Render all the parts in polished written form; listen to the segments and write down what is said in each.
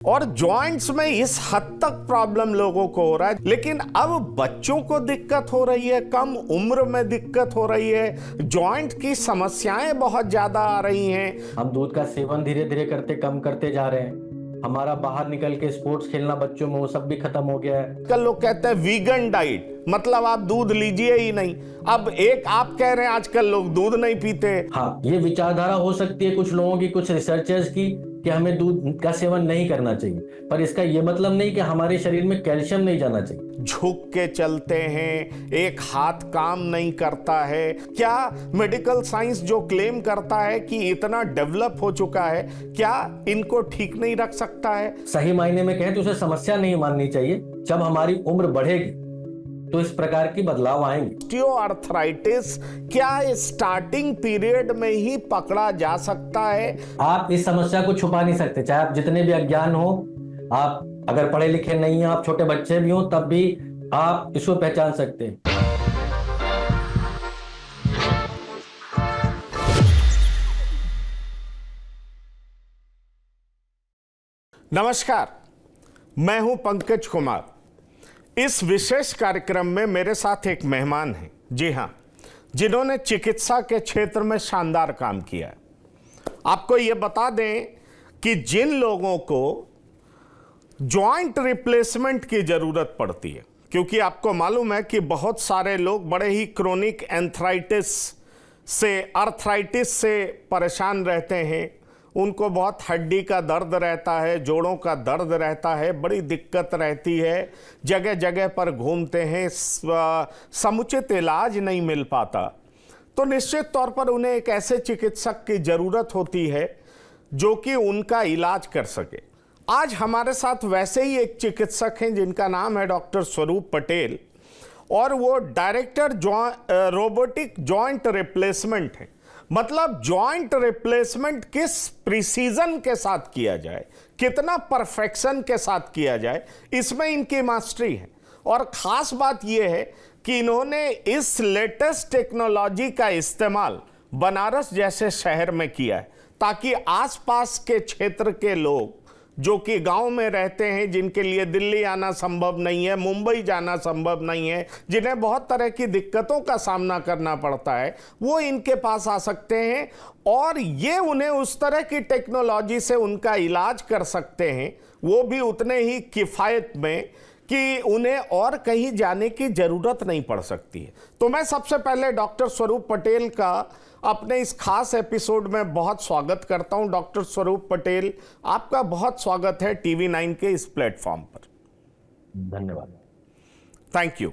और जॉइंट्स में इस हद तक प्रॉब्लम लोगों को हो रहा है, लेकिन अब बच्चों को दिक्कत हो रही है, कम उम्र में दिक्कत हो रही है, जॉइंट की समस्याएं बहुत ज्यादा आ रही हैं। हम दूध का सेवन धीरे धीरे करते कम करते जा रहे हैं। हमारा बाहर निकल के स्पोर्ट्स खेलना बच्चों में वो सब भी खत्म हो गया है। कल लोग कहते हैं वीगन डाइट, मतलब आप दूध लीजिए ही नहीं। अब एक आप कह रहे हैं आजकल लोग दूध नहीं पीते। हाँ, ये विचारधारा हो सकती है कुछ लोगों की, कुछ रिसर्चर्स की, कि हमें दूध का सेवन नहीं करना चाहिए, पर इसका ये मतलब नहीं कि हमारे शरीर में कैल्शियम नहीं जाना चाहिए। झुक के चलते हैं, एक हाथ काम नहीं करता है। क्या मेडिकल साइंस जो क्लेम करता है कि इतना डेवलप हो चुका है, क्या इनको ठीक नहीं रख सकता है? सही मायने में कहें तो उसे समस्या नहीं माननी चाहिए। जब हमारी उम्र बढ़ेगी तो इस प्रकार की बदलाव आएंगे। ऑस्टियोआर्थराइटिस क्या स्टार्टिंग पीरियड में ही पकड़ा जा सकता है? आप इस समस्या को छुपा नहीं सकते, चाहे आप जितने भी अज्ञान हो, आप अगर पढ़े लिखे नहीं हैं, आप छोटे बच्चे भी हो, तब भी आप इसको पहचान सकते हैं। नमस्कार, मैं हूं पंकज कुमार। इस विशेष कार्यक्रम में मेरे साथ एक मेहमान हैं, जी हां, जिन्होंने चिकित्सा के क्षेत्र में शानदार काम किया है। आपको यह बता दें कि जिन लोगों को जॉइंट रिप्लेसमेंट की जरूरत पड़ती है, क्योंकि आपको मालूम है कि बहुत सारे लोग बड़े ही क्रोनिक अर्थराइटिस से परेशान रहते हैं, उनको बहुत हड्डी का दर्द रहता है, जोड़ों का दर्द रहता है, बड़ी दिक्कत रहती है, जगह जगह पर घूमते हैं, समुचित इलाज नहीं मिल पाता। तो निश्चित तौर पर उन्हें एक ऐसे चिकित्सक की ज़रूरत होती है जो कि उनका इलाज कर सके। आज हमारे साथ वैसे ही एक चिकित्सक हैं जिनका नाम है डॉक्टर स्वरूप पटेल, और वो डायरेक्टर रोबोटिक जॉइंट रिप्लेसमेंट है। मतलब जॉइंट रिप्लेसमेंट किस प्रिसीजन के साथ किया जाए, कितना परफेक्शन के साथ किया जाए, इसमें इनकी मास्टरी है। और ख़ास बात यह है कि इन्होंने इस लेटेस्ट टेक्नोलॉजी का इस्तेमाल बनारस जैसे शहर में किया है, ताकि आसपास के क्षेत्र के लोग जो कि गांव में रहते हैं, जिनके लिए दिल्ली आना संभव नहीं है, मुंबई जाना संभव नहीं है, जिन्हें बहुत तरह की दिक्कतों का सामना करना पड़ता है, वो इनके पास आ सकते हैं और ये उन्हें उस तरह की टेक्नोलॉजी से उनका इलाज कर सकते हैं, वो भी उतने ही किफ़ायत में कि उन्हें और कहीं जाने की ज़रूरत नहीं पड़ सकती है। तो मैं सबसे पहले डॉक्टर स्वरूप पटेल का अपने इस खास एपिसोड में बहुत स्वागत करता हूं। डॉक्टर स्वरूप पटेल, आपका बहुत स्वागत है TV9 के इस प्लेटफॉर्म पर। धन्यवाद। Thank you.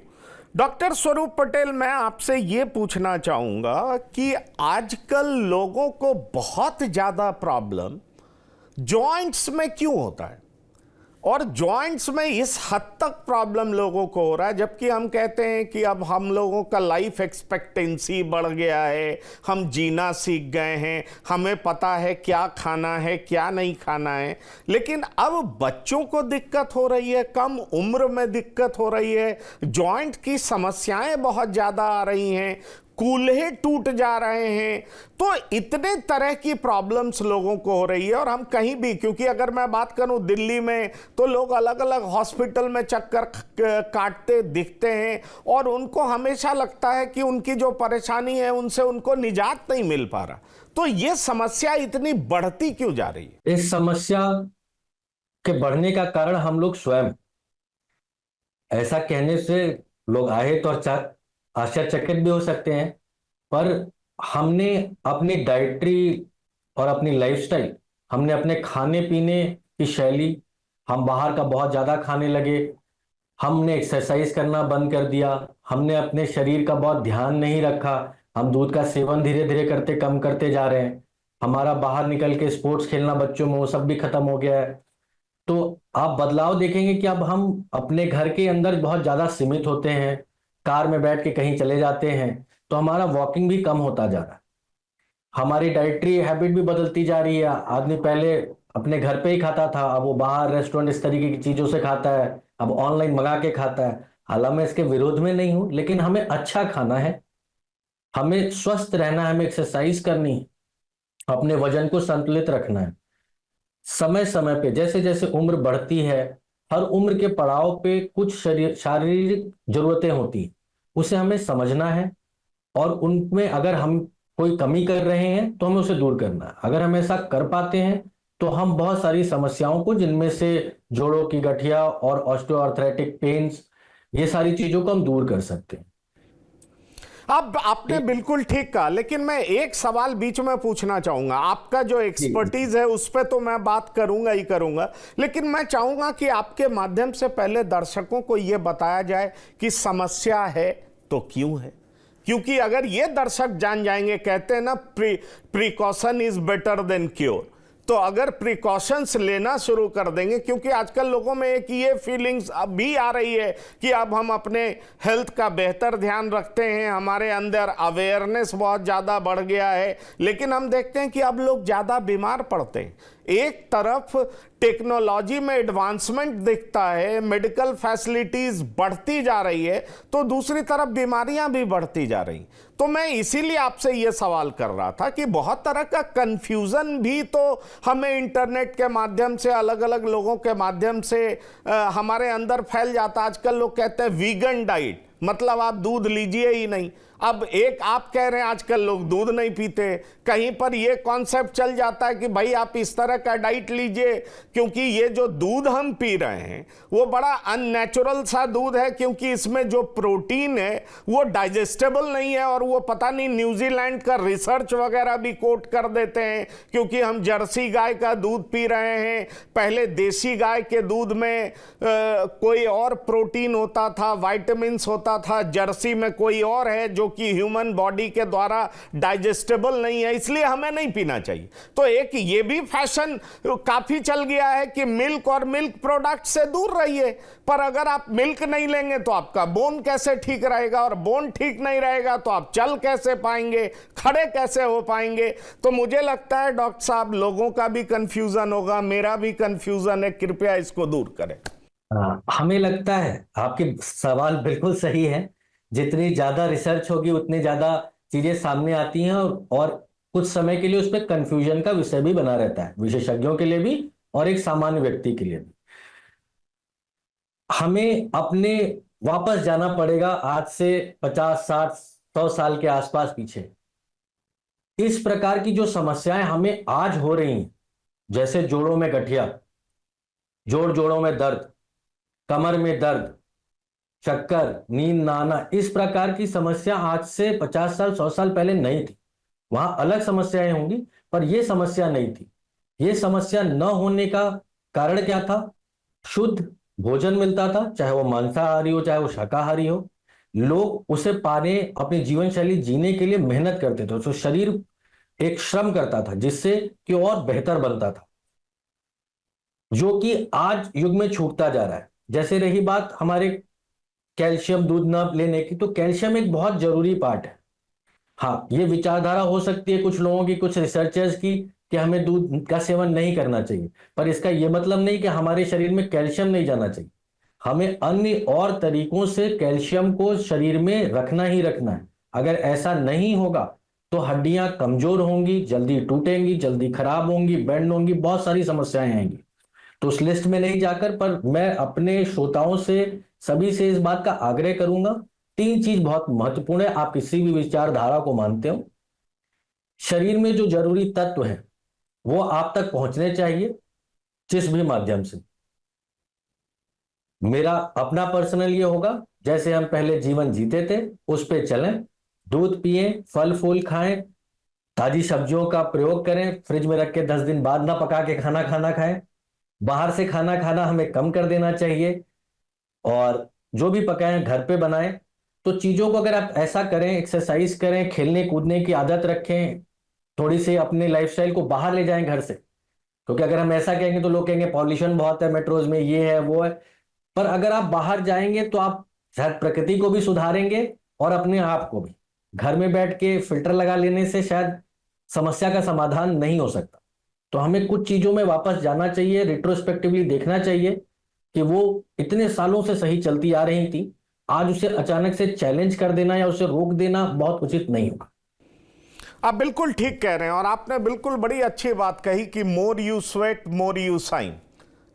डॉक्टर स्वरूप पटेल, मैं आपसे ये पूछना चाहूँगा कि आजकल लोगों को बहुत ज़्यादा प्रॉब्लम जॉइंट्स में क्यों होता है, और जॉइंट्स में इस हद तक प्रॉब्लम लोगों को हो रहा है, जबकि हम कहते हैं कि अब हम लोगों का लाइफ एक्सपेक्टेंसी बढ़ गया है, हम जीना सीख गए हैं, हमें पता है क्या खाना है क्या नहीं खाना है, लेकिन अब बच्चों को दिक्कत हो रही है, कम उम्र में दिक्कत हो रही है, जॉइंट की समस्याएं बहुत ज़्यादा आ रही हैं, कूल्हे टूट जा रहे हैं। तो इतने तरह की प्रॉब्लम्स लोगों को हो रही है। और हम कहीं भी, क्योंकि अगर मैं बात करूं दिल्ली में, तो लोग अलग अलग हॉस्पिटल में चक्कर काटते दिखते हैं और उनको हमेशा लगता है कि उनकी जो परेशानी है उनसे उनको निजात नहीं मिल पा रहा। तो ये समस्या इतनी बढ़ती क्यों जा रही है? इस समस्या के बढ़ने का कारण हम लोग स्वयं, ऐसा कहने से लोग आए तो आश्चर्यचकित भी हो सकते हैं, पर हमने अपनी डाइटरी और अपनी लाइफस्टाइल, हमने अपने खाने पीने की शैली, हम बाहर का बहुत ज़्यादा खाने लगे, हमने एक्सरसाइज करना बंद कर दिया, हमने अपने शरीर का बहुत ध्यान नहीं रखा, हम दूध का सेवन धीरे धीरे करते कम करते जा रहे हैं, हमारा बाहर निकल के स्पोर्ट्स खेलना बच्चों में वो सब भी खत्म हो गया है। तो आप बदलाव देखेंगे कि अब हम अपने घर के अंदर बहुत ज़्यादा सीमित होते हैं, कार में बैठ के कहीं चले जाते हैं, तो हमारा वॉकिंग भी कम होता जा रहा है, हमारी डाइटरी हैबिट भी बदलती जा रही है। आदमी पहले अपने घर पे ही खाता था, अब वो बाहर रेस्टोरेंट इस तरीके की चीज़ों से खाता है, अब ऑनलाइन मंगा के खाता है। हालांकि मैं इसके विरोध में नहीं हूं, लेकिन हमें अच्छा खाना है, हमें स्वस्थ रहना है, हमें एक्सरसाइज करनी है, अपने वजन को संतुलित रखना है। समय समय पे जैसे जैसे उम्र बढ़ती है, हर उम्र के पड़ाव पे कुछ शारीरिक जरूरतें होती हैं, उसे हमें समझना है और उनमें अगर हम कोई कमी कर रहे हैं तो हमें उसे दूर करना है। अगर हम ऐसा कर पाते हैं तो हम बहुत सारी समस्याओं को, जिनमें से जोड़ों की गठिया और ऑस्टियोआर्थराइटिक पेन्स, ये सारी चीजों को हम दूर कर सकते हैं। अब आपने बिल्कुल ठीक कहा, लेकिन मैं एक सवाल बीच में पूछना चाहूंगा। आपका जो एक्सपर्टीज है उस पर तो मैं बात करूंगा ही करूंगा, लेकिन मैं चाहूंगा कि आपके माध्यम से पहले दर्शकों को यह बताया जाए कि समस्या है तो क्यों है। क्योंकि अगर ये दर्शक जान जाएंगे, कहते हैं ना precaution is better than cure, तो अगर प्रिकॉशंस लेना शुरू कर देंगे, क्योंकि आजकल लोगों में एक ये फीलिंग्स अब भी आ रही है कि अब हम अपने हेल्थ का बेहतर ध्यान रखते हैं, हमारे अंदर अवेयरनेस बहुत ज़्यादा बढ़ गया है, लेकिन हम देखते हैं कि अब लोग ज़्यादा बीमार पड़ते हैं। एक तरफ टेक्नोलॉजी में एडवांसमेंट दिखता है, मेडिकल फैसिलिटीज बढ़ती जा रही है, तो दूसरी तरफ बीमारियां भी बढ़ती जा रही। तो मैं इसीलिए आपसे यह सवाल कर रहा था कि बहुत तरह का कंफ्यूजन भी तो हमें इंटरनेट के माध्यम से, अलग अलग लोगों के माध्यम से हमारे अंदर फैल जाता। आजकल लोग कहते हैं वीगन डाइट, मतलब आप दूध लीजिए ही नहीं। अब एक आप कह रहे हैं आजकल लोग दूध नहीं पीते, कहीं पर यह कॉन्सेप्ट चल जाता है कि भाई आप इस तरह का डाइट लीजिए, क्योंकि ये जो दूध हम पी रहे हैं वो बड़ा अननेचुरल सा दूध है, क्योंकि इसमें जो प्रोटीन है वो डाइजेस्टेबल नहीं है। और वो पता नहीं न्यूजीलैंड का रिसर्च वगैरह भी कोट कर देते हैं, क्योंकि हम जर्सी गाय का दूध पी रहे हैं। पहले देसी गाय के दूध में कोई और प्रोटीन होता था, विटामिन होता था, जर्सी में कोई और है जो कि ह्यूमन बॉडी के द्वारा डाइजेस्टेबल नहीं है, इसलिए हमें नहीं पीना चाहिए। तो एक ये भी फैशन काफी चल गया है कि मिल्क और मिल्क प्रोडक्ट से दूर रहिए, पर अगर आप मिल्क नहीं लेंगे तो आपका बोन कैसे ठीक रहेगा, और बोन ठीक नहीं रहेगा तो आप चल कैसे पाएंगे, खड़े कैसे हो पाएंगे। तो मुझे लगता है डॉक्टर साहब, लोगों का भी कंफ्यूजन होगा, मेरा भी कंफ्यूजन है, कृपया इसको दूर करें। हमें लगता है आपके सवाल बिल्कुल सही है। जितनी ज्यादा रिसर्च होगी उतनी ज्यादा चीजें सामने आती हैं, और कुछ समय के लिए उसमें कंफ्यूजन का विषय भी बना रहता है, विशेषज्ञों के लिए भी और एक सामान्य व्यक्ति के लिए भी। हमें अपने वापस जाना पड़ेगा आज से 50, 60, 100 साल के आसपास पीछे। इस प्रकार की जो समस्याएं हमें आज हो रही हैं, जैसे जोड़ों में गठिया, जोड़ों में दर्द, कमर में दर्द, चक्कर, नींद ना आना, इस प्रकार की समस्या आज से 50 साल 100 साल पहले नहीं थी। वहां अलग समस्याएं होंगी, पर यह समस्या नहीं थी। यह समस्या न होने का कारण क्या था? शुद्ध भोजन मिलता था, चाहे वो मांसाहारी हो चाहे वो शाकाहारी हो। लोग उसे पाने, अपनी जीवन शैली जीने के लिए मेहनत करते थे, तो शरीर एक श्रम करता था जिससे कि और बेहतर बनता था, जो कि आज युग में छूटता जा रहा है। जैसे रही बात हमारे कैल्शियम दूध न लेने की, तो कैल्शियम एक बहुत जरूरी पार्ट है। हाँ, ये विचारधारा हो सकती है कुछ लोगों की, कुछ रिसर्चर्स की, कि हमें दूध का सेवन नहीं करना चाहिए, पर इसका यह मतलब नहीं कि हमारे शरीर में कैल्शियम नहीं जाना चाहिए। हमें अन्य और तरीकों से कैल्शियम को शरीर में रखना ही रखना है। अगर ऐसा नहीं होगा तो हड्डियां कमजोर होंगी, जल्दी टूटेंगी, जल्दी खराब होंगी, बेंड होंगी, बहुत सारी समस्याएं आएंगी। तो उस लिस्ट में नहीं जाकर, पर मैं अपने श्रोताओं से, सभी से इस बात का आग्रह करूंगा, 3 चीज बहुत महत्वपूर्ण है। आप किसी भी विचारधारा को मानते हो, शरीर में जो जरूरी तत्व है वो आप तक पहुंचने चाहिए, जिस भी माध्यम से। मेरा अपना पर्सनल ये होगा, जैसे हम पहले जीवन जीते थे उस पे चलें, दूध पिए, फल फूल खाएं, ताजी सब्जियों का प्रयोग करें, फ्रिज में रख के 10 दिन बाद ना पका के खाना खाएं, बाहर से खाना खाना हमें कम कर देना चाहिए, और जो भी पकाएं घर पे बनाएं। तो चीजों को अगर आप ऐसा करें, एक्सरसाइज करें, खेलने कूदने की आदत रखें, थोड़ी सी अपने लाइफस्टाइल को बाहर ले जाएं घर से, क्योंकि अगर हम ऐसा कहेंगे तो लोग कहेंगे पॉल्यूशन बहुत है मेट्रोज में, ये है वो है। पर अगर आप बाहर जाएंगे तो आप शायद प्रकृति को भी सुधारेंगे और अपने आप को भी। घर में बैठ के फिल्टर लगा लेने से शायद समस्या का समाधान नहीं हो सकता। तो हमें कुछ चीजों में वापस जाना चाहिए, रिट्रोस्पेक्टिवली देखना चाहिए कि वो इतने सालों से सही चलती आ रही थी, आज उसे अचानक से चैलेंज कर देना या उसे रोक देना बहुत उचित नहीं होगा। आप बिल्कुल ठीक कह रहे हैं और आपने बिल्कुल बड़ी अच्छी बात कही कि more you sweat more you shine.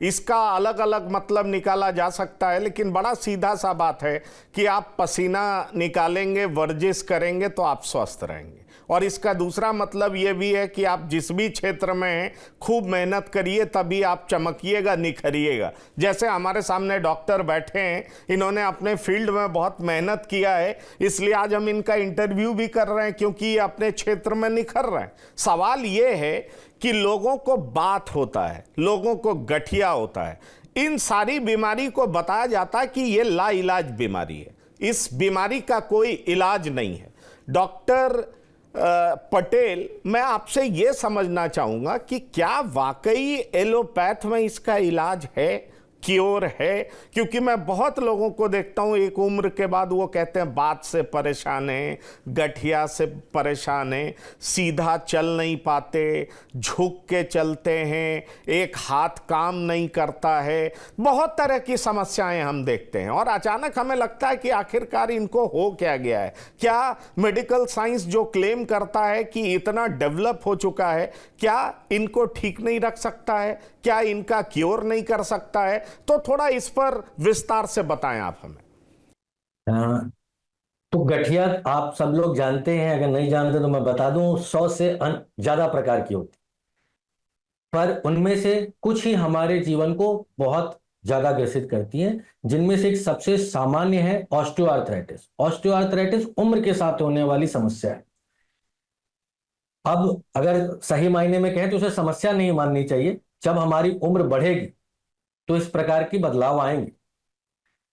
इसका अलग अलग मतलब निकाला जा सकता है, लेकिन बड़ा सीधा सा बात है कि आप पसीना निकालेंगे, वर्जिश करेंगे तो आप स्वस्थ रहेंगे। और इसका दूसरा मतलब ये भी है कि आप जिस भी क्षेत्र में हैं खूब मेहनत करिए, तभी आप चमकिएगा, निखरिएगा। जैसे हमारे सामने डॉक्टर बैठे हैं, इन्होंने अपने फील्ड में बहुत मेहनत किया है, इसलिए आज हम इनका इंटरव्यू भी कर रहे हैं, क्योंकि ये अपने क्षेत्र में निखर रहे हैं। सवाल ये है कि लोगों को बात होता है, लोगों को गठिया होता है, इन सारी बीमारी को बताया जाता है कि ये लाइलाज बीमारी है, इस बीमारी का कोई इलाज नहीं है। डॉक्टर पटेल, मैं आपसे ये समझना चाहूंगा कि क्या वाकई एलोपैथ में इसका इलाज है, क्योर है? क्योंकि मैं बहुत लोगों को देखता हूं एक उम्र के बाद वो कहते हैं बात से परेशान हैं, गठिया से परेशान हैं, सीधा चल नहीं पाते, झुक के चलते हैं, एक हाथ काम नहीं करता है, बहुत तरह की समस्याएं हम देखते हैं। और अचानक हमें लगता है कि आखिरकार इनको हो क्या गया है। क्या मेडिकल साइंस जो क्लेम करता है कि इतना डेवलप हो चुका है, क्या इनको ठीक नहीं रख सकता है? क्या इनका क्योर नहीं कर सकता है? तो थोड़ा इस पर विस्तार से बताएं आप हमें। तो गठिया आप सब लोग जानते हैं, अगर नहीं जानते तो मैं बता दूं, 100 से ज्यादा प्रकार की होती, पर उनमें से कुछ ही हमारे जीवन को बहुत ज्यादा ग्रसित करती हैं, जिनमें से एक सबसे सामान्य है ऑस्टियोआर्थराइटिस। ऑस्टियोआर्थराइटिस उम्र के साथ होने वाली समस्या है। अब अगर सही मायने में कहें तो उसे समस्या नहीं माननी चाहिए। जब हमारी उम्र बढ़ेगी तो इस प्रकार की बदलाव आएंगे।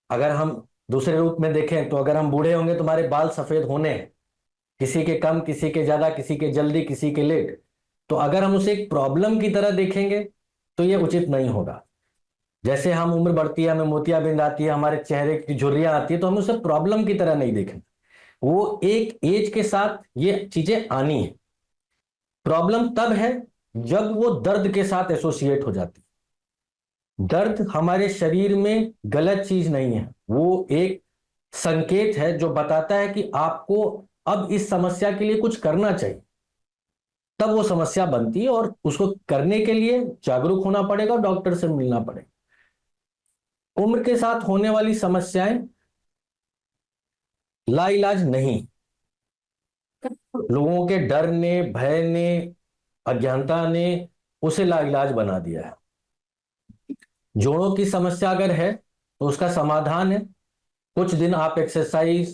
अगर हम दूसरे रूप में देखें तो अगर हम बूढ़े होंगे तो हमारे बाल सफेद होने हैं, किसी के कम, किसी के ज्यादा, किसी के जल्दी, किसी के लेट। तो अगर हम उसे एक प्रॉब्लम की तरह देखेंगे तो यह उचित नहीं होगा। जैसे हम उम्र बढ़ती है, हमें मोतियाबिंद आती है, हमारे चेहरे की झुर्रियां आती है, तो हम उसे प्रॉब्लम की तरह नहीं देखेंगे। वो एक एज के साथ ये चीजें आनी है। प्रॉब्लम तब है जब वो दर्द के साथ एसोसिएट हो जाती है। दर्द हमारे शरीर में गलत चीज नहीं है, वो एक संकेत है जो बताता है कि आपको अब इस समस्या के लिए कुछ करना चाहिए। तब वो समस्या बनती है और उसको करने के लिए जागरूक होना पड़ेगा, डॉक्टर से मिलना पड़ेगा। उम्र के साथ होने वाली समस्याएं लाइलाज नहीं, लोगों के डर ने, भय ने, अज्ञानता ने उसे लाइलाज बना दिया है। जोड़ों की समस्या अगर है तो उसका समाधान है कुछ दिन आप एक्सरसाइज,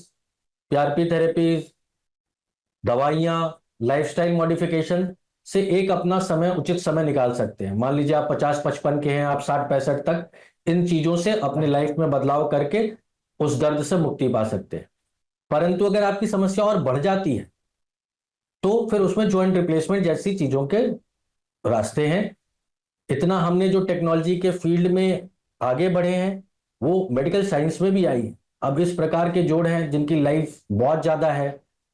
पीआरपी थेरेपी, दवाइयां, लाइफस्टाइल मॉडिफिकेशन से एक अपना समय, उचित समय निकाल सकते हैं। मान लीजिए आप 50-55 के हैं, आप 60-65 तक इन चीजों से अपने लाइफ में बदलाव करके उस दर्द से मुक्ति पा सकते हैं। परंतु अगर आपकी समस्या और बढ़ जाती है तो फिर उसमें जॉइंट रिप्लेसमेंट जैसी चीजों के रास्ते हैं। इतना हमने जो टेक्नोलॉजी के फील्ड में आगे बढ़े हैं वो मेडिकल साइंस में भी आई है। अब इस प्रकार के जोड़ हैं जिनकी लाइफ बहुत ज्यादा है,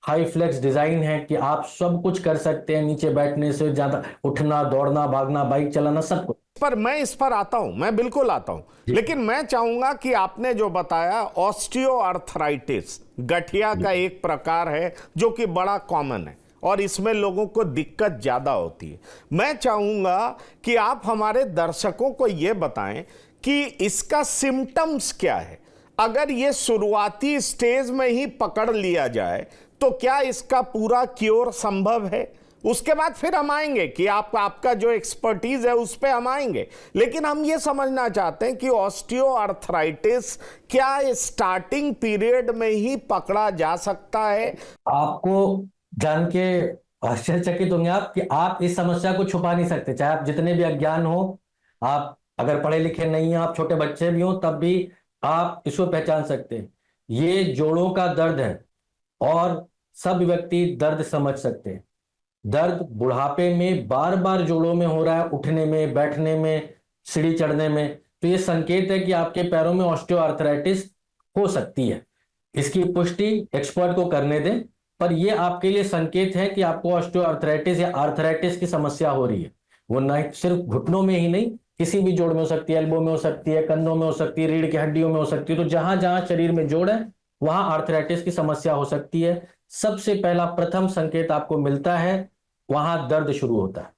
हाई फ्लेक्स डिजाइन है कि आप सब कुछ कर सकते हैं, नीचे बैठने से ज्यादा उठना, दौड़ना, भागना, बाइक चलाना, सब कुछ। पर मैं इस पर आता हूं, मैं बिल्कुल आता हूं, लेकिन मैं चाहूंगा कि आपने जो बताया ऑस्टियोआर्थराइटिस गठिया का एक प्रकार है जो कि बड़ा कॉमन है और इसमें लोगों को दिक्कत ज्यादा होती है। मैं चाहूंगा कि आप हमारे दर्शकों को यह बताएं कि इसका सिम्टम्स क्या है। अगर ये शुरुआती स्टेज में ही पकड़ लिया जाए तो क्या इसका पूरा क्योर संभव है? उसके बाद फिर हम आएंगे कि आपका जो एक्सपर्टीज है उस पर हम आएंगे, लेकिन हम ये समझना चाहते हैं कि ऑस्टियोआर्थराइटिस क्या स्टार्टिंग पीरियड में ही पकड़ा जा सकता है? आपको जान के आश्चर्यचकित होंगे आप कि आप इस समस्या को छुपा नहीं सकते, चाहे आप जितने भी अज्ञान हो, आप अगर पढ़े लिखे नहीं हैं, आप छोटे बच्चे भी हो, तब भी आप इसको पहचान सकते हैं। ये जोड़ों का दर्द है और सब व्यक्ति दर्द समझ सकते हैं। दर्द बुढ़ापे में बार बार जोड़ों में हो रहा है, उठने में, बैठने में, सीढ़ी चढ़ने में, तो ये संकेत है कि आपके पैरों में ऑस्टियोआर्थराइटिस हो सकती है। इसकी पुष्टि एक्सपर्ट को करने दें, पर यह आपके लिए संकेत है कि आपको ऑस्टियोआर्थराइटिस या आर्थराइटिस की समस्या हो रही है। वो न सिर्फ घुटनों में ही नहीं, किसी भी जोड़ में हो सकती है, एल्बो में हो सकती है, कंधों में हो सकती है, रीढ़ की हड्डियों में हो सकती है। तो जहां जहां शरीर में जोड़ है वहां आर्थराइटिस की समस्या हो सकती है। सबसे पहला प्रथम संकेत आपको मिलता है, वहां दर्द शुरू होता है,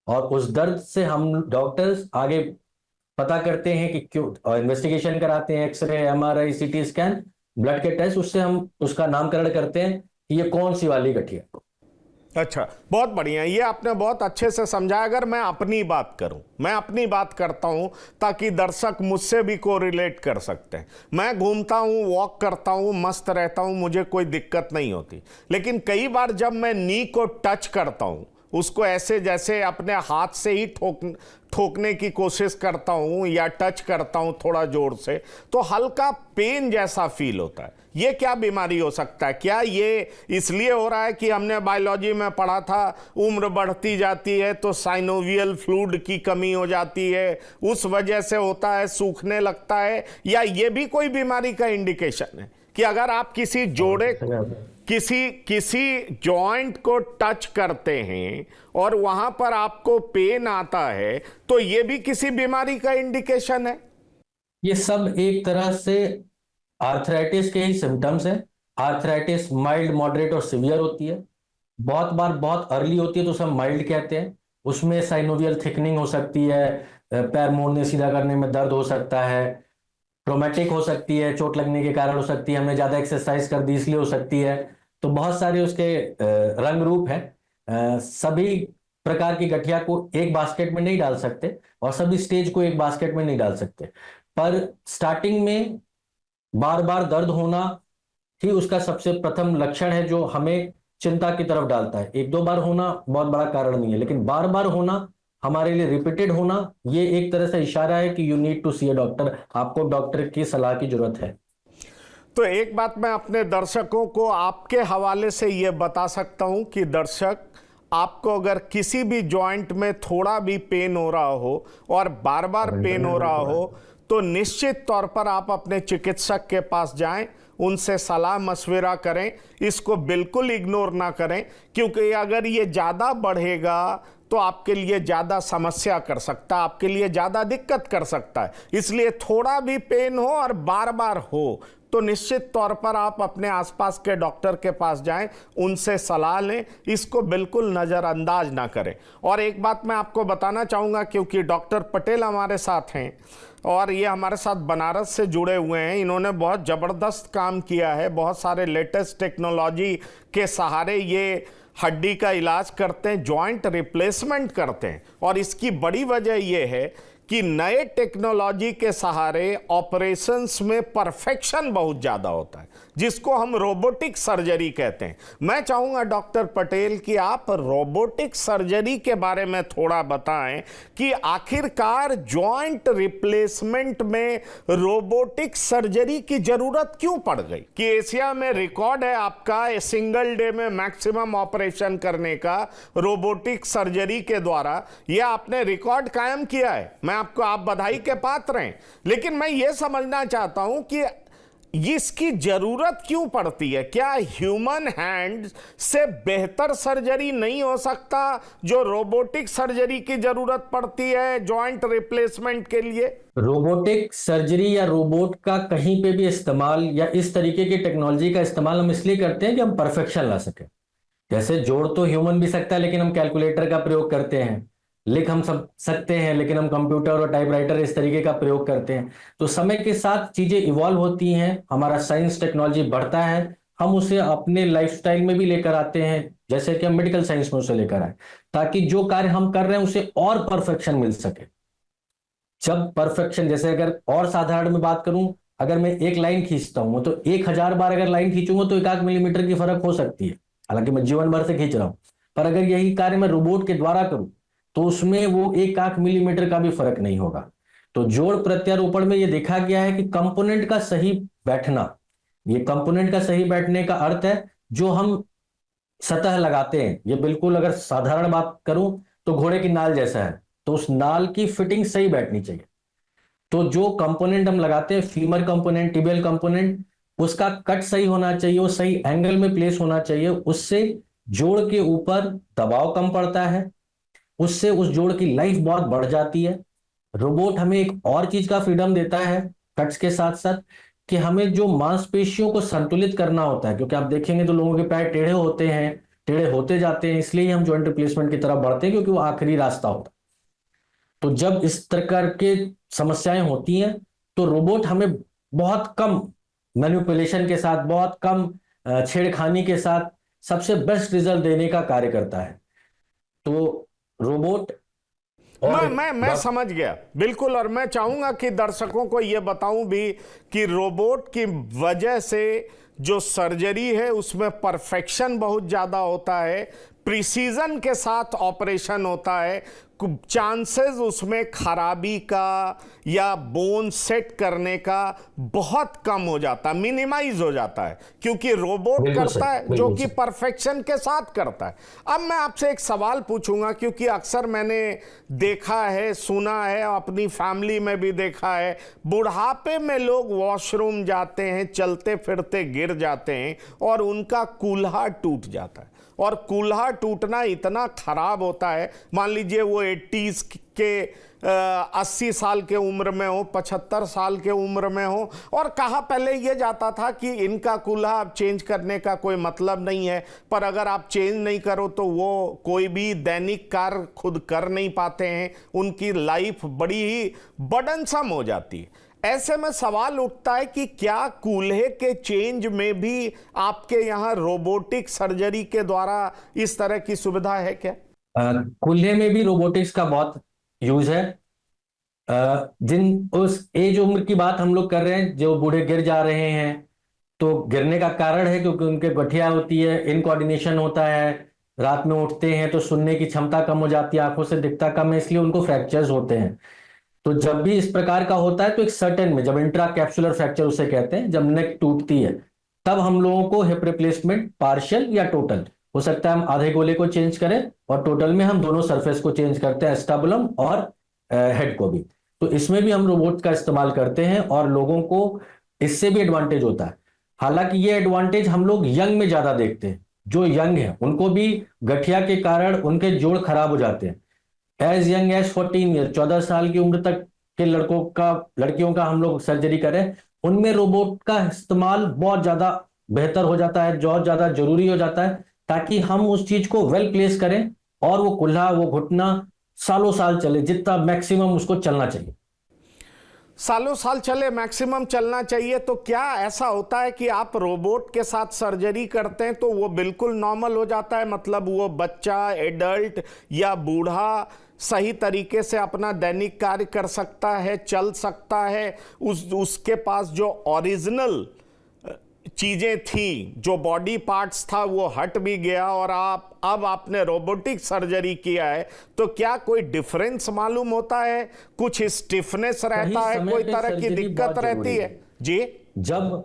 और उस दर्द से हम डॉक्टर्स आगे पता करते हैं कि क्यों, इन्वेस्टिगेशन कराते हैं, X ray, MRI, CT scan, blood के टेस्ट, उससे हम उसका नामकरण करते हैं कि ये कौन सी वाली गठिया। अच्छा, बहुत बढ़िया, ये आपने बहुत अच्छे से समझाया। अगर मैं अपनी बात करूं, मैं अपनी बात करता हूं ताकि दर्शक मुझसे भी कोरिलेट कर सकते हैं। मैं घूमता हूं, वॉक करता हूं, मस्त रहता हूं, मुझे कोई दिक्कत नहीं होती। लेकिन कई बार जब मैं नी को टच करता हूं, उसको ऐसे जैसे अपने हाथ से ही ठोकने की कोशिश करता हूं या टच करता हूं थोड़ा जोर से, तो हल्का पेन जैसा फील होता है। ये क्या बीमारी हो सकता है? क्या ये इसलिए हो रहा है कि हमने बायोलॉजी में पढ़ा था उम्र बढ़ती जाती है तो साइनोवियल फ्लूइड की कमी हो जाती है, उस वजह से होता है, सूखने लगता है? या ये भी कोई बीमारी का इंडिकेशन है कि अगर आप किसी जोड़े, किसी जॉइंट को टच करते हैं और वहां पर आपको पेन आता है, तो ये भी किसी बीमारी का इंडिकेशन है? ये सब एक तरह से आर्थराइटिस के ही सिम्टम्स हैं। आर्थराइटिस माइल्ड, मॉडरेट और सिवियर होती है। बहुत बार बहुत अर्ली होती है तो उसे हम माइल्ड कहते हैं। उसमें साइनोवियल थिकनिंग हो सकती है, पैर मोड़ने सीधा करने में दर्द हो सकता है, ट्रोमेटिक हो सकती है, चोट लगने के कारण हो सकती है, हमने ज्यादा एक्सरसाइज कर दी इसलिए हो सकती है। तो बहुत सारे उसके रंग रूप हैं। सभी प्रकार की गठिया को एक बास्केट में नहीं डाल सकते और सभी स्टेज को एक बास्केट में नहीं डाल सकते, पर स्टार्टिंग में बार बार दर्द होना ही उसका सबसे प्रथम लक्षण है जो हमें चिंता की तरफ डालता है। एक दो बार होना बहुत बड़ा कारण नहीं है, लेकिन बार बार होना, हमारे लिए रिपीटेड होना, ये एक तरह से इशारा है कि you need to see a doctor, आपको डॉक्टर की सलाह की जरूरत है। तो एक बात मैं अपने दर्शकों को आपके हवाले से यह बता सकता हूं कि दर्शक, आपको अगर किसी भी जॉइंट में थोड़ा भी पेन हो रहा हो और बार बार पेन हो रहा हो, तो निश्चित तौर पर आप अपने चिकित्सक के पास जाएं, उनसे सलाह मशविरा करें, इसको बिल्कुल इग्नोर ना करें, क्योंकि अगर ये ज़्यादा बढ़ेगा तो आपके लिए ज़्यादा समस्या कर सकता है, आपके लिए ज़्यादा दिक्कत कर सकता है। इसलिए थोड़ा भी पेन हो और बार बार हो तो निश्चित तौर पर आप अपने आसपास के डॉक्टर के पास जाएं, उनसे सलाह लें, इसको बिल्कुल नज़रअंदाज ना करें। और एक बात मैं आपको बताना चाहूँगा, क्योंकि डॉक्टर पटेल हमारे साथ हैं और ये हमारे साथ बनारस से जुड़े हुए हैं, इन्होंने बहुत ज़बरदस्त काम किया है, बहुत सारे लेटेस्ट टेक्नोलॉजी के सहारे ये हड्डी का इलाज करते हैं, जॉइंट रिप्लेसमेंट करते हैं। और इसकी बड़ी वजह यह है कि नए टेक्नोलॉजी के सहारे ऑपरेशंस में परफेक्शन बहुत ज़्यादा होता है, जिसको हम रोबोटिक सर्जरी कहते हैं। मैं चाहूँगा डॉक्टर पटेल कि आप रोबोटिक सर्जरी के बारे में थोड़ा बताएं कि आखिरकार जॉइंट रिप्लेसमेंट में रोबोटिक सर्जरी की ज़रूरत क्यों पड़ गई? कि एशिया में रिकॉर्ड है आपका सिंगल डे में मैक्सिमम ऑपरेशन करने का रोबोटिक सर्जरी के द्वारा, यह आपने रिकॉर्ड कायम किया है। मैं आपको, आप बधाई के पात्र हैं, लेकिन मैं यह समझना चाहता हूं कि इसकी जरूरत क्यों पड़ती है? क्या ह्यूमन हैंड से बेहतर सर्जरी नहीं हो सकता जो रोबोटिक सर्जरी की जरूरत पड़ती है जॉइंट रिप्लेसमेंट के लिए? रोबोटिक सर्जरी या रोबोट का कहीं पे भी इस्तेमाल या इस तरीके की टेक्नोलॉजी का इस्तेमाल हम इसलिए करते हैं कि हम परफेक्शन ला सकें। जैसे जोड़ तो ह्यूमन भी सकता है, लेकिन हम कैलकुलेटर का प्रयोग करते हैं। लिख हम सब सकते हैं, लेकिन हम कंप्यूटर और टाइपराइटर इस तरीके का प्रयोग करते हैं। तो समय के साथ चीजें इवॉल्व होती हैं, हमारा साइंस टेक्नोलॉजी बढ़ता है, हम उसे अपने लाइफस्टाइल में भी लेकर आते हैं, जैसे कि हम मेडिकल साइंस में उसे लेकर आए, ताकि जो कार्य हम कर रहे हैं उसे और परफेक्शन मिल सके। जब परफेक्शन, जैसे अगर और साधारण में बात करूं, अगर मैं एक लाइन खींचता हूं तो 1000 बार अगर लाइन खींचूंगा तो 1 मिलीमीटर की फर्क हो सकती है, हालांकि मैं जीवन भर से खींच रहा हूं। पर अगर यही कार्य मैं रोबोट के द्वारा करूं तो उसमें वो 1 मिलीमीटर का भी फर्क नहीं होगा। तो जोड़ प्रत्यारोपण में ये देखा गया है कि कंपोनेंट का सही बैठना, ये कंपोनेंट का सही बैठने का अर्थ है जो हम सतह लगाते हैं, ये बिल्कुल अगर साधारण बात करूं तो घोड़े की नाल जैसा है, तो उस नाल की फिटिंग सही बैठनी चाहिए। तो जो कंपोनेंट हम लगाते हैं, फीमर कंपोनेंट, टिबियल कंपोनेंट, उसका कट सही होना चाहिए, वो सही एंगल में प्लेस होना चाहिए। उससे जोड़ के ऊपर दबाव कम पड़ता है, उससे उस जोड़ की लाइफ बहुत बढ़ जाती है। रोबोट हमें एक और चीज का फ्रीडम देता है कट्स के साथ साथ, कि हमें जो मांसपेशियों को संतुलित करना होता है, क्योंकि आप देखेंगे तो लोगों के पैर टेढ़े होते हैं, टेढ़े होते जाते हैं, इसलिए ही हम जॉइंट रिप्लेसमेंट की तरफ बढ़ते हैं, क्योंकि वो आखिरी रास्ता होता है। तो जब इस प्रकार के समस्याएं होती हैं तो रोबोट हमें बहुत कम मैनिपुलेशन के साथ, बहुत कम छेड़खानी के साथ सबसे बेस्ट रिजल्ट देने का कार्य करता है। तो रोबोट और मैं समझ गया बिल्कुल। और मैं चाहूंगा कि दर्शकों को यह बताऊं भी कि रोबोट की वजह से जो सर्जरी है उसमें परफेक्शन बहुत ज्यादा होता है, प्रिसीजन के साथ ऑपरेशन होता है, चांसेस उसमें खराबी का या बोन सेट करने का बहुत कम हो जाता, मिनिमाइज हो जाता है, क्योंकि रोबोट करता है जो कि परफेक्शन के साथ करता है। अब मैं आपसे एक सवाल पूछूंगा, क्योंकि अक्सर मैंने देखा है, सुना है, अपनी फैमिली में भी देखा है, बुढ़ापे में लोग वॉशरूम जाते हैं, चलते फिरते गिर जाते हैं और उनका कूल्हा टूट जाता है। और कूल्हा टूटना इतना खराब होता है, मान लीजिए वो 80s के 80 साल के उम्र में हो, 75 साल के उम्र में हो, और कहा पहले ये जाता था कि इनका कूल्हा अब चेंज करने का कोई मतलब नहीं है, पर अगर आप चेंज नहीं करो तो वो कोई भी दैनिक कार्य खुद कर नहीं पाते हैं, उनकी लाइफ बड़ी ही बर्डनसम हो जाती है। ऐसे में सवाल उठता है कि क्या कूल्हे के चेंज में भी आपके यहाँ रोबोटिक सर्जरी के द्वारा इस तरह की सुविधा है क्या? कूल्हे में भी रोबोटिक्स का बहुत यूज है। जिन उस एज उम्र की बात हम लोग कर रहे हैं, जो बूढ़े गिर जा रहे हैं, तो गिरने का कारण है क्योंकि उनके गठिया होती है, इनकोऑर्डिनेशन होता है, रात में उठते हैं तो सुनने की क्षमता कम हो जाती है, आंखों से दिखता कम है, इसलिए उनको फ्रैक्चर्स होते हैं। तो जब भी इस प्रकार का होता है तो एक सर्टेन में, जब इंट्रा कैप्सुलर फ्रैक्चर उसे कहते हैं, जब नेक टूटती है, तब हम लोगों को हिप रिप्लेसमेंट पार्शियल या टोटल हो सकता है, हम आधे गोले को चेंज करें और टोटल में हम दोनों सरफेस को चेंज करते हैं, एस्टाबुलम और हेड को भी। तो इसमें भी हम रोबोट का इस्तेमाल करते हैं और लोगों को इससे भी एडवांटेज होता है। हालांकि ये एडवांटेज हम लोग यंग में ज्यादा देखते हैं, जो यंग है उनको भी गठिया के कारण उनके जोड़ खराब हो जाते हैं। एज यंग एज 14 ईयर, 14 साल की उम्र तक के लड़कियों का हम लोग सर्जरी करें, उनमें रोबोट का इस्तेमाल बहुत ज्यादा बेहतर हो जाता है, बहुत ज्यादा जरूरी हो जाता है, ताकि हम उस चीज को वेल प्लेस करें और वो कुल्हा, वो घुटना सालों साल चले, जितना मैक्सिमम उसको चलना चाहिए। सालों साल चले, मैक्सिमम चलना चाहिए। तो क्या ऐसा होता है कि आप रोबोट के साथ सर्जरी करते हैं तो वो बिल्कुल नॉर्मल हो जाता है, मतलब वो बच्चा, एडल्ट या बूढ़ा सही तरीके से अपना दैनिक कार्य कर सकता है, चल सकता है, उसके पास जो ओरिजिनल चीजें थी, जो बॉडी पार्ट्स था, वो हट भी गया और अब आपने रोबोटिक सर्जरी किया है, तो क्या कोई डिफरेंस मालूम होता है? कुछ स्टिफनेस रहता है, कोई तरह की दिक्कत रहती है? जी, जब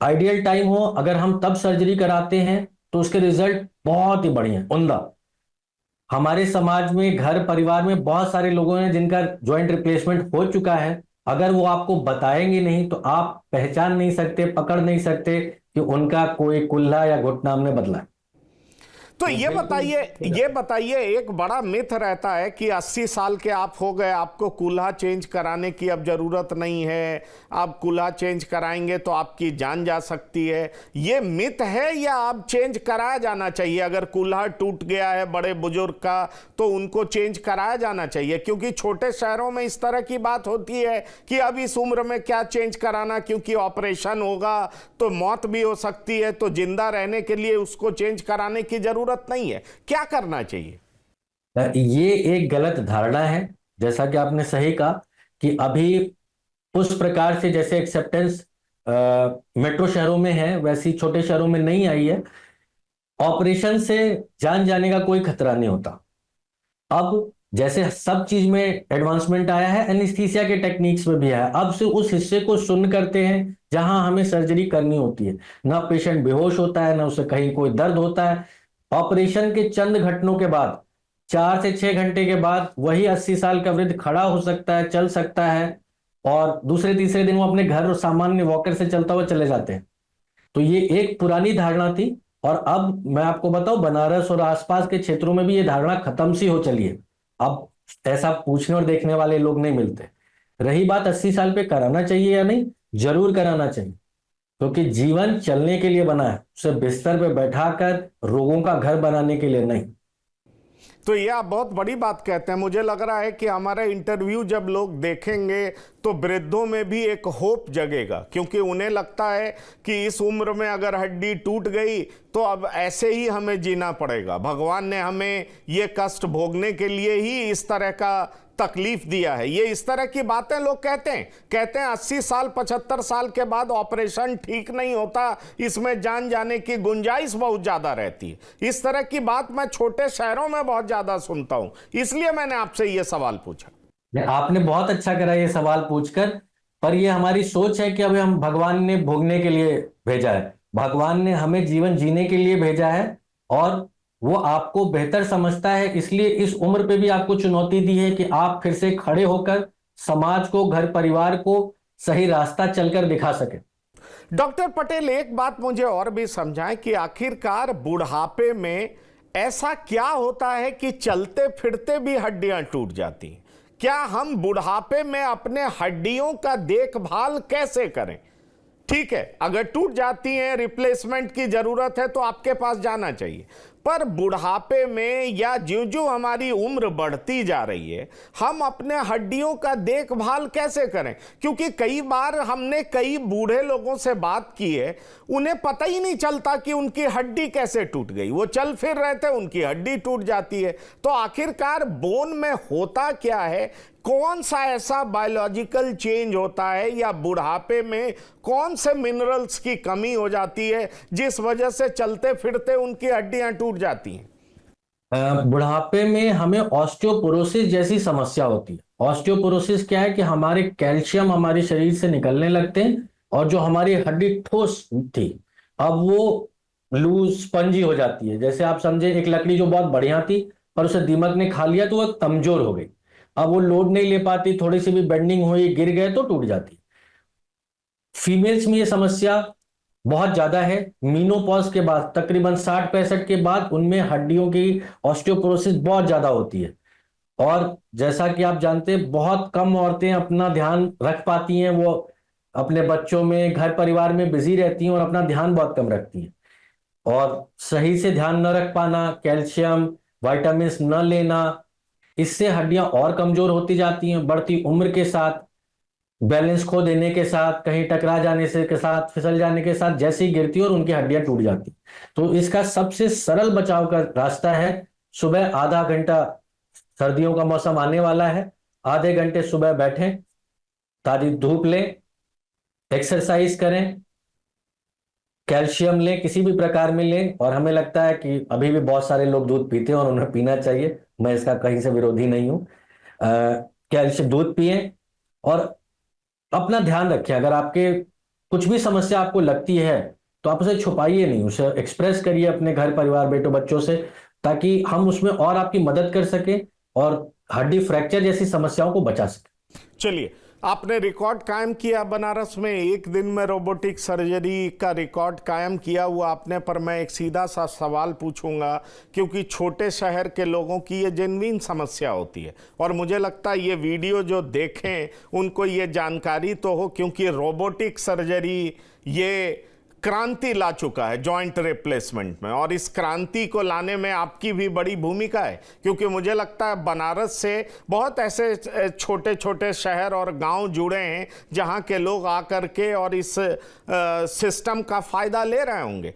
आइडियल टाइम हो, अगर हम तब सर्जरी कराते हैं तो उसके रिजल्ट बहुत ही बढ़िया, उम्दा। हमारे समाज में, घर परिवार में बहुत सारे लोगों हैं जिनका जॉइंट रिप्लेसमेंट हो चुका है, अगर वो आपको बताएंगे नहीं तो आप पहचान नहीं सकते, पकड़ नहीं सकते कि उनका कोई कुल्हा या घुटना हमने बदला है। तो ये बताइए, एक बड़ा मिथ रहता है कि 80 साल के आप हो गए, आपको कूल्हा चेंज कराने की अब जरूरत नहीं है, आप कूल्हा चेंज कराएंगे तो आपकी जान जा सकती है। ये मिथ है या आप चेंज कराया जाना चाहिए? अगर कूल्हा टूट गया है बड़े बुजुर्ग का तो उनको चेंज कराया जाना चाहिए, क्योंकि छोटे शहरों में इस तरह की बात होती है कि अब इस उम्र में क्या चेंज कराना, क्योंकि ऑपरेशन होगा तो मौत भी हो सकती है, तो जिंदा रहने के लिए उसको चेंज कराने की जरूरत नहीं है। क्या करना चाहिए? ये एक गलत धारणा है। जैसा कि आपने सही कहा कि अभी उस प्रकार से जैसे एक्सेप्टेंस मेट्रो शहरों में है, वैसी छोटे शहरों में नहीं आई है। ऑपरेशन से जान जाने का कोई खतरा नहीं होता। अब जैसे सब चीज में एडवांसमेंट आया है, एनेस्थीसिया के टेक्निक्स में भी आया, अब से उस हिस्से को सुन्न करते हैं जहां हमें सर्जरी करनी होती है। ना पेशेंट बेहोश होता है, ना उसे कहीं कोई दर्द होता है। ऑपरेशन के चंद घंटों के बाद, 4 से 6 घंटे के बाद, वही 80 साल का वृद्ध खड़ा हो सकता है, चल सकता है, और दूसरे तीसरे दिन वो अपने घर और सामान्य वॉकर से चलता हुआ चले जाते हैं। तो ये एक पुरानी धारणा थी, और अब मैं आपको बताऊं, बनारस और आसपास के क्षेत्रों में भी ये धारणा खत्म सी हो चली है। अब ऐसा पूछने और देखने वाले लोग नहीं मिलते। रही बात 80 साल पे कराना चाहिए या नहीं, जरूर कराना चाहिए, क्योंकि जीवन चलने के लिए बना है, उसे बिस्तर पे बैठाकर रोगों का घर बनाने के लिए नहीं। तो ये आप बहुत बड़ी बात कहते हैं। मुझे लग रहा है कि हमारा इंटरव्यू जब लोग देखेंगे तो वृद्धों में भी एक होप जगेगा, क्योंकि उन्हें लगता है कि इस उम्र में अगर हड्डी टूट गई तो अब ऐसे ही हमें जीना पड़ेगा, भगवान ने हमें ये कष्ट भोगने के लिए ही इस तरह का तकलीफ दिया है। ये इस तरह की बातें लोग कहते हैं 80 साल 75 साल के बाद ऑपरेशन ठीक नहीं होता, इसमें जान जाने की गुंजाइश बहुत ज्यादा रहती है। इस तरह की बात मैं छोटे शहरों में बहुत ज्यादा सुनता हूं, इसलिए मैंने आपसे ये सवाल पूछा। आपने बहुत अच्छा करा ये सवाल पूछकर, पर ये हमारी सोच है कि अभी हम भगवान ने भोगने के लिए भेजा है, भगवान ने हमें जीवन जीने के लिए भेजा है, और वो आपको बेहतर समझता है, इसलिए इस उम्र पे भी आपको चुनौती दी है कि आप फिर से खड़े होकर समाज को, घर परिवार को सही रास्ता चलकर दिखा सके। डॉक्टर पटेल, एक बात मुझे और भी समझाएं कि आखिरकार बुढ़ापे में ऐसा क्या होता है कि चलते फिरते भी हड्डियां टूट जाती हैं? क्या हम बुढ़ापे में अपने हड्डियों का देखभाल कैसे करें? ठीक है, अगर टूट जाती हैं, रिप्लेसमेंट की जरूरत है तो आपके पास जाना चाहिए, पर बुढ़ापे में या ज्यों ज्यों हमारी उम्र बढ़ती जा रही है, हम अपने हड्डियों का देखभाल कैसे करें? क्योंकि कई बार हमने कई बूढ़े लोगों से बात की है, उन्हें पता ही नहीं चलता कि उनकी हड्डी कैसे टूट गई। वो चल फिर रहे थे, उनकी हड्डी टूट जाती है। तो आखिरकार बोन में होता क्या है? कौन सा ऐसा बायोलॉजिकल चेंज होता है, या बुढ़ापे में कौन से मिनरल्स की कमी हो जाती है जिस वजह से चलते फिरते उनकी हड्डियां टूट जाती हैं? बुढ़ापे में हमें ऑस्टियोपोरोसिस जैसी समस्या होती है। ऑस्टियोपोरोसिस क्या है कि हमारे कैल्शियम हमारे शरीर से निकलने लगते हैं, और जो हमारी हड्डी ठोस थी अब वो लूज स्पंजी हो जाती है। जैसे आप समझे एक लकड़ी जो बहुत बढ़िया थी, पर उसे दीमक ने खा लिया तो वह कमजोर हो गई, अब वो लोड नहीं ले पाती, थोड़ी सी भी बेंडिंग हुई, गिर गए तो टूट जाती। फीमेल्स में ये समस्या बहुत ज्यादा है। मीनोपॉज के बाद तकरीबन 60-65 के बाद उनमें हड्डियों की ऑस्टियोपोरोसिस बहुत ज्यादा होती है, और जैसा कि आप जानते हैं बहुत कम औरतें अपना ध्यान रख पाती हैं, वो अपने बच्चों में, घर परिवार में बिजी रहती हैं और अपना ध्यान बहुत कम रखती हैं। और सही से ध्यान न रख पाना, कैल्शियम विटामिन न लेना, इससे हड्डियां और कमजोर होती जाती हैं बढ़ती उम्र के साथ। बैलेंस खो देने के साथ, कहीं टकरा जाने से के साथ, फिसल जाने के साथ जैसे ही गिरती है और उनकी हड्डियां टूट जाती। तो इसका सबसे सरल बचाव का रास्ता है सुबह आधा घंटा, सर्दियों का मौसम आने वाला है, आधे घंटे सुबह बैठें, ताजी धूप लें, एक्सरसाइज करें, कैल्शियम लें, किसी भी प्रकार में लें। और हमें लगता है कि अभी भी बहुत सारे लोग दूध पीते हैं और उन्हें पीना चाहिए, मैं इसका कहीं से विरोधी नहीं हूं। कैल्शियम दूध पिए और अपना ध्यान रखें। अगर आपके कुछ भी समस्या आपको लगती है तो आप उसे छुपाइए नहीं, उसे एक्सप्रेस करिए अपने घर परिवार, बेटों बच्चों से, ताकि हम उसमें और आपकी मदद कर सकें और हड्डी फ्रैक्चर जैसी समस्याओं को बचा सकें। चलिए, आपने रिकॉर्ड कायम किया बनारस में, एक दिन में रोबोटिक सर्जरी का रिकॉर्ड कायम किया हुआ आपने। पर मैं एक सीधा सा सवाल पूछूंगा, क्योंकि छोटे शहर के लोगों की ये जेन्युइन समस्या होती है, और मुझे लगता है ये वीडियो जो देखें उनको ये जानकारी तो हो, क्योंकि रोबोटिक सर्जरी ये क्रांति ला चुका है जॉइंट रिप्लेसमेंट में, और इस क्रांति को लाने में आपकी भी बड़ी भूमिका है। क्योंकि मुझे लगता है बनारस से बहुत ऐसे छोटे छोटे शहर और गांव जुड़े हैं जहां के लोग आकर के और इस सिस्टम का फायदा ले रहे होंगे।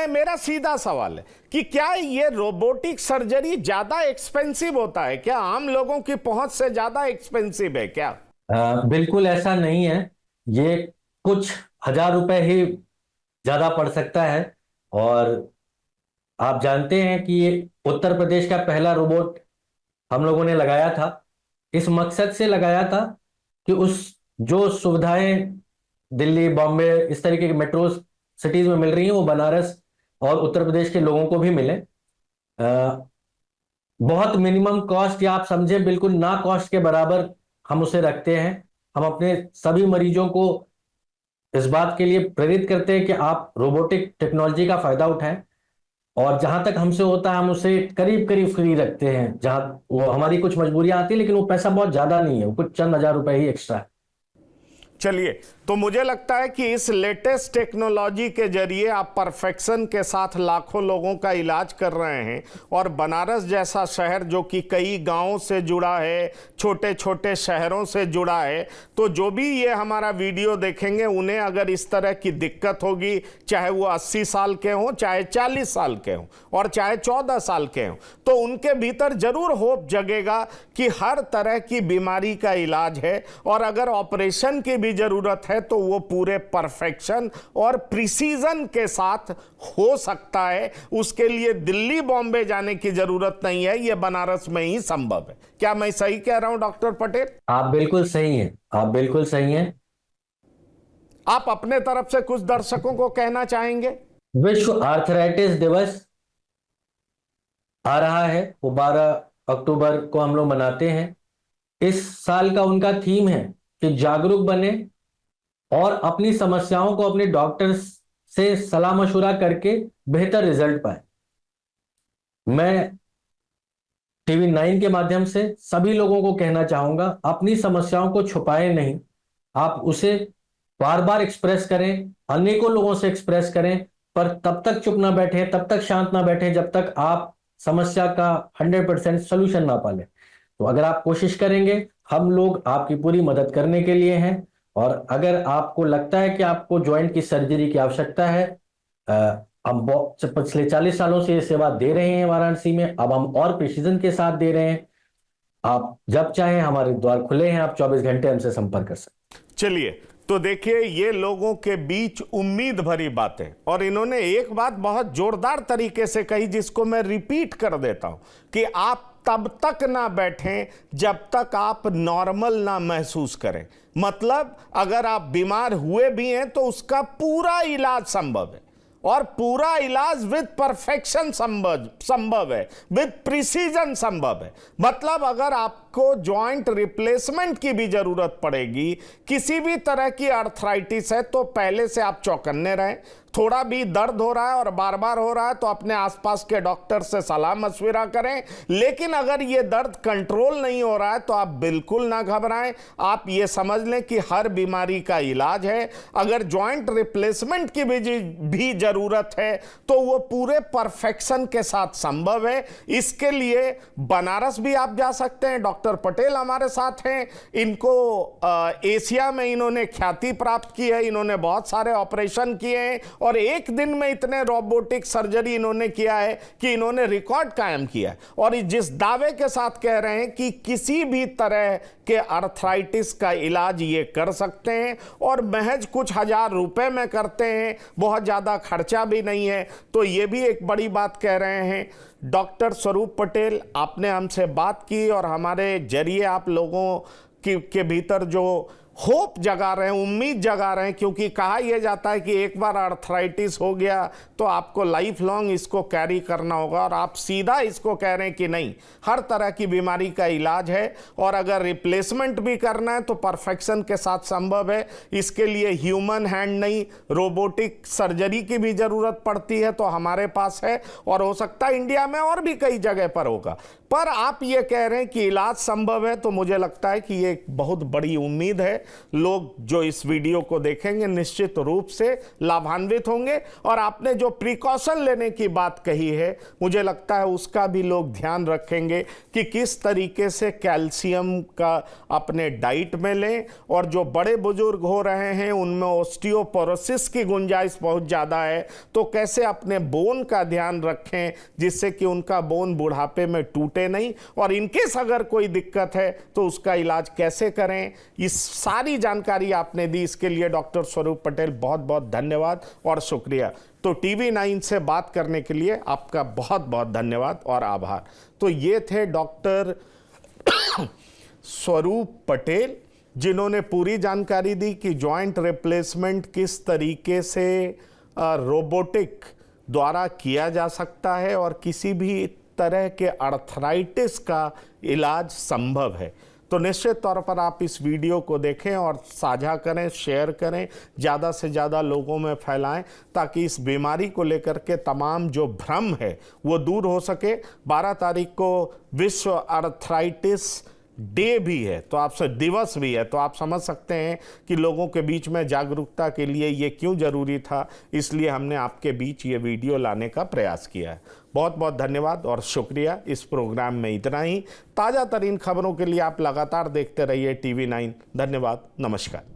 मेरा सीधा सवाल है कि क्या ये रोबोटिक सर्जरी ज्यादा एक्सपेंसिव होता है? क्या आम लोगों की पहुंच से ज्यादा एक्सपेंसिव है क्या? बिल्कुल ऐसा नहीं है, ये कुछ हजार रुपए ही ज्यादा पड़ सकता है। और आप जानते हैं कि ये उत्तर प्रदेश का पहला रोबोट हम लोगों ने लगाया था। इस मकसद से लगाया था कि उस जो सुविधाएं दिल्ली, बॉम्बे, इस तरीके की मेट्रो सिटीज में मिल रही हैं वो बनारस और उत्तर प्रदेश के लोगों को भी मिले। बहुत मिनिमम कॉस्ट, या आप समझे बिल्कुल ना कॉस्ट के बराबर हम उसे रखते हैं। हम अपने सभी मरीजों को इस बात के लिए प्रेरित करते हैं कि आप रोबोटिक टेक्नोलॉजी का फायदा उठाएं, और जहां तक हमसे होता है हम उसे करीब करीब फ्री रखते हैं। जहां वो हमारी कुछ मजबूरियां आती है, लेकिन वो पैसा बहुत ज्यादा नहीं है, वो कुछ चंद हजार रुपए ही एक्स्ट्रा है। चलिए, तो मुझे लगता है कि इस लेटेस्ट टेक्नोलॉजी के जरिए आप परफेक्शन के साथ लाखों लोगों का इलाज कर रहे हैं। और बनारस जैसा शहर जो कि कई गांवों से जुड़ा है, छोटे छोटे शहरों से जुड़ा है, तो जो भी ये हमारा वीडियो देखेंगे उन्हें अगर इस तरह की दिक्कत होगी, चाहे वो 80 साल के हों, चाहे 40 साल के हों और चाहे 14 साल के हों, तो उनके भीतर जरूर होप जगेगा कि हर तरह की बीमारी का इलाज है। और अगर ऑपरेशन की भी जरूरत है तो वो पूरे परफेक्शन और प्रिसीजन के साथ हो सकता है। उसके लिए दिल्ली बॉम्बे जाने की जरूरत नहीं है, ये बनारस में ही संभव है। क्या मैं सही कह रहा हूं डॉक्टर पटेल? आप बिल्कुल सही हैं, आप बिल्कुल सही हैं। आप अपने तरफ से कुछ दर्शकों को कहना चाहेंगे? विश्व आर्थराइटिस दिवस आ रहा है, वो 12 अक्टूबर को हम लोग मनाते हैं। इस साल का उनका थीम है कि जागरूक बने और अपनी समस्याओं को अपने डॉक्टर से सलाह मशुरा करके बेहतर रिजल्ट पाए। मैं टीवी 9 के माध्यम से सभी लोगों को कहना चाहूंगा, अपनी समस्याओं को छुपाएं नहीं, आप उसे बार बार एक्सप्रेस करें, अनेकों लोगों से एक्सप्रेस करें, पर तब तक चुप ना बैठे, तब तक शांत ना बैठे जब तक आप समस्या का 100% सोल्यूशन ना पालें। तो अगर आप कोशिश करेंगे, हम लोग आपकी पूरी मदद करने के लिए हैं। और अगर आपको लगता है कि आपको ज्वाइंट की सर्जरी की आवश्यकता है, हम पिछले 40 सालों से ये सेवा दे रहे हैं वाराणसी में, अब हम और प्रिसीजन के साथ दे रहे हैं। आप जब चाहें, हमारे द्वार खुले हैं, आप 24 घंटे हमसे संपर्क कर सकते हैं। चलिए, तो देखिए ये लोगों के बीच उम्मीद भरी बातें, और इन्होंने एक बात बहुत जोरदार तरीके से कही जिसको मैं रिपीट कर देता हूं कि आप तब तक ना बैठें जब तक आप नॉर्मल ना महसूस करें। मतलब अगर आप बीमार हुए भी हैं तो उसका पूरा इलाज संभव है, और पूरा इलाज विद परफेक्शन संभव है, विद प्रिसीजन संभव है। मतलब अगर आपको जॉइंट रिप्लेसमेंट की भी जरूरत पड़ेगी, किसी भी तरह की आर्थराइटिस है, तो पहले से आप चौकन्ने रहें। थोड़ा भी दर्द हो रहा है और बार बार हो रहा है तो अपने आसपास के डॉक्टर से सलाह मशविरा करें। लेकिन अगर ये दर्द कंट्रोल नहीं हो रहा है तो आप बिल्कुल ना घबराएं। आप ये समझ लें कि हर बीमारी का इलाज है। अगर जॉइंट रिप्लेसमेंट की भी जरूरत है तो वो पूरे परफेक्शन के साथ संभव है। इसके लिए बनारस भी आप जा सकते हैं। डॉक्टर पटेल हमारे साथ हैं। इनको एशिया में इन्होंने ख्याति प्राप्त की है, इन्होंने बहुत सारे ऑपरेशन किए हैं और एक दिन में इतने रोबोटिक सर्जरी इन्होंने किया है कि इन्होंने रिकॉर्ड कायम किया है। और जिस दावे के साथ कह रहे हैं कि किसी भी तरह के आर्थराइटिस का इलाज ये कर सकते हैं और महज कुछ हजार रुपए में करते हैं, बहुत ज़्यादा खर्चा भी नहीं है, तो ये भी एक बड़ी बात कह रहे हैं। डॉक्टर स्वरूप पटेल, आपने हमसे बात की और हमारे जरिए आप लोगों के भीतर जो होप जगा रहे हैं, उम्मीद जगा रहे हैं, क्योंकि कहा यह जाता है कि एक बार आर्थराइटिस हो गया तो आपको लाइफ लॉन्ग इसको कैरी करना होगा, और आप सीधा इसको कह रहे हैं कि नहीं, हर तरह की बीमारी का इलाज है और अगर रिप्लेसमेंट भी करना है तो परफेक्शन के साथ संभव है। इसके लिए ह्यूमन हैंड नहीं, रोबोटिक सर्जरी की भी जरूरत पड़ती है, तो हमारे पास है और हो सकता है इंडिया में और भी कई जगह पर होगा। पर आप ये कह रहे हैं कि इलाज संभव है, तो मुझे लगता है कि ये एक बहुत बड़ी उम्मीद है। लोग जो इस वीडियो को देखेंगे निश्चित रूप से लाभान्वित होंगे। और आपने जो प्रिकॉशन लेने की बात कही है, मुझे लगता है उसका भी लोग ध्यान रखेंगे कि किस तरीके से कैल्शियम का अपने डाइट में लें। और जो बड़े बुजुर्ग हो रहे हैं उनमें ऑस्टियोपोरोसिस की गुंजाइश बहुत ज़्यादा है, तो कैसे अपने बोन का ध्यान रखें जिससे कि उनका बोन बुढ़ापे में टूटे नहीं, और इनकेस अगर कोई दिक्कत है तो उसका इलाज कैसे करें। इस सारी जानकारी आपने दी, इसके लिए डॉक्टर स्वरूप पटेल बहुत बहुत धन्यवाद और शुक्रिया। तो टीवी 9 से बात करने के लिए आपका बहुत बहुत धन्यवाद और आभार। तो ये थे डॉक्टर स्वरूप पटेल, जिन्होंने पूरी जानकारी दी कि जॉइंट रिप्लेसमेंट किस तरीके से रोबोटिक द्वारा किया जा सकता है और किसी भी तरह के आर्थराइटिस का इलाज संभव है। तो निश्चित तौर पर आप इस वीडियो को देखें और साझा करें, शेयर करें, ज़्यादा से ज़्यादा लोगों में फैलाएं, ताकि इस बीमारी को लेकर के तमाम जो भ्रम है वो दूर हो सके। 12 तारीख को विश्व आर्थराइटिस डे भी है, तो आपसे दिवस भी है, तो आप समझ सकते हैं कि लोगों के बीच में जागरूकता के लिए ये क्यों ज़रूरी था। इसलिए हमने आपके बीच ये वीडियो लाने का प्रयास किया है। बहुत बहुत धन्यवाद और शुक्रिया। इस प्रोग्राम में इतना ही। ताज़ा तरीन खबरों के लिए आप लगातार देखते रहिए TV9। धन्यवाद, नमस्कार।